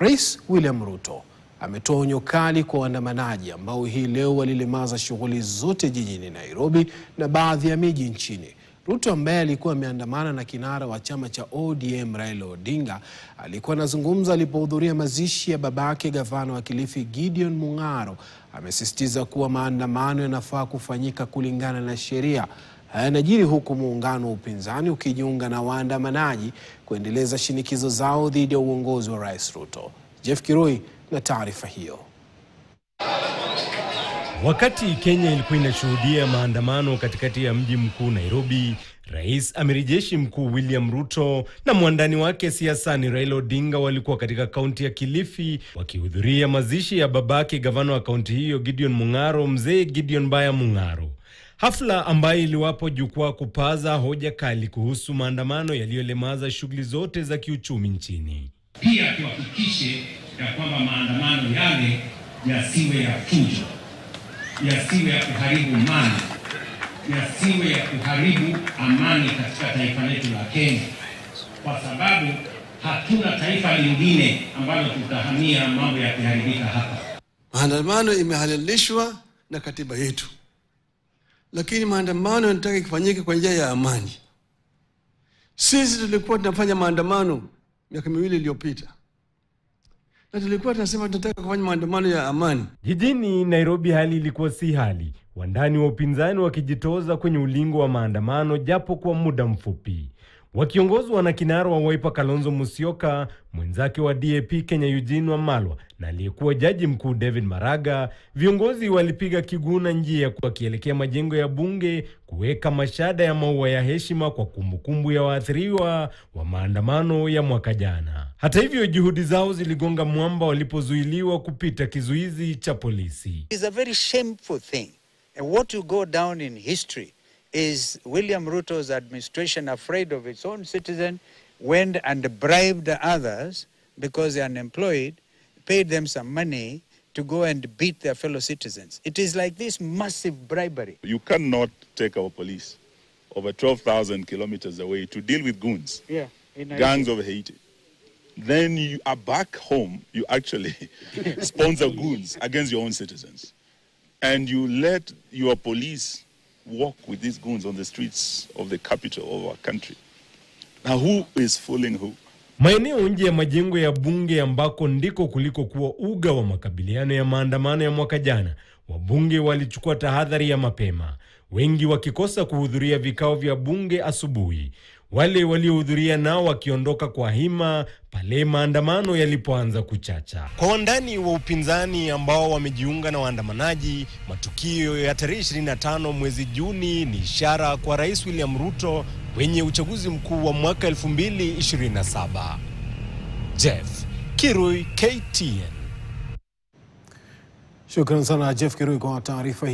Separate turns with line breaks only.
Rais William Ruto ametoa onyo kali kwa waandamanaji ambao hii leo walilemaza shughuli zote jijini Nairobi na baadhi ya miji nchini. Ruto ambaye alikuwa ameandamana na kinara wa chama cha ODM Raila Odinga alikuwa anazungumza alipohudhuria mazishi ya babake gavana wa Kilifi Gideon Mung'aro. Amesisitiza kuwa maandamano yanafaa kufanyika kulingana na sheria. Haya yanajiri huku muungano wa upinzani ukijiunga na waandamanaji kuendeleza shinikizo zao dhidi ya uongozi wa Rais Ruto. Jeff Kirui na taarifa hiyo.
Wakati Kenya ilikuwa inashuhudia maandamano katikati ya mji mkuu Nairobi, Rais Amiri Jeshi Mkuu William Ruto na mwandani wake siasani Raila Odinga walikuwa katika kaunti ya Kilifi wakihudhuria mazishi ya babake gavana wa kaunti hiyo Gideon Mung'aro, mzee Gideon Baya Mung'aro. Hafla ambayo iliwapo jukwaa kupaza hoja kali kuhusu maandamano yaliyolemaza shughuli zote za kiuchumi nchini.
Pia tuhakikishe ya kwamba maandamano yale yasiwe ya fujo, yasiwe ya kuharibu mali, yasiwe ya kuharibu amani katika taifa letu la Kenya, kwa sababu hatuna taifa lingine ambalo tutahamia mambo ya kuharibika hapa.
Maandamano imehalalishwa na katiba yetu, lakini maandamano yanataka kufanyike kwa njia ya amani. Sisi tulikuwa tunafanya maandamano miaka miwili iliyopita, na tulikuwa tunasema tunataka kufanya maandamano ya amani.
Jijini Nairobi hali ilikuwa si hali, wandani wa upinzani wakijitoza kwenye ulingo wa maandamano japo kwa muda mfupi. Wakiongozwa na kinara wa Wiper Kalonzo Musyoka, mwenzake wa DAP Kenya Eugene Wamalwa na aliyekuwa jaji mkuu David Maraga, viongozi walipiga kiguna njia wakielekea majengo ya bunge kuweka mashada ya maua ya heshima kwa kumbukumbu ya waathiriwa wa maandamano ya mwaka jana. Hata hivyo, juhudi zao ziligonga mwamba walipozuiliwa kupita kizuizi cha polisi.
It's a very shameful thing, and what will go down in history is William Ruto's administration, afraid of its own citizen, went and bribed others because they're unemployed, paid them some money to go and beat their fellow citizens. It is like this massive bribery.
You cannot take our police over 12,000 kilometers away to deal with goons, gangs of Haiti. Then you are back home, you actually sponsor goons against your own citizens. And you let your police walk with these goons on the streets of the capital of our country. Now who is fooling who?
Maeneo nje ya majengo ya bunge ambako ndiko kuliko kuwa uga wa makabiliano ya maandamano ya mwaka jana, wabunge walichukua tahadhari ya mapema, wengi wakikosa kuhudhuria vikao vya bunge asubuhi. Wale waliohudhuria nao wakiondoka kwa hima pale maandamano yalipoanza kuchacha. Kwa wandani wa upinzani ambao wamejiunga na waandamanaji, matukio ya tarehe 25 mwezi Juni ni ishara kwa Rais William Ruto kwenye uchaguzi mkuu wa mwaka 2027. Jeff Kirui, KTN.
Shukran sana Jeff Kirui kwa taarifa hii.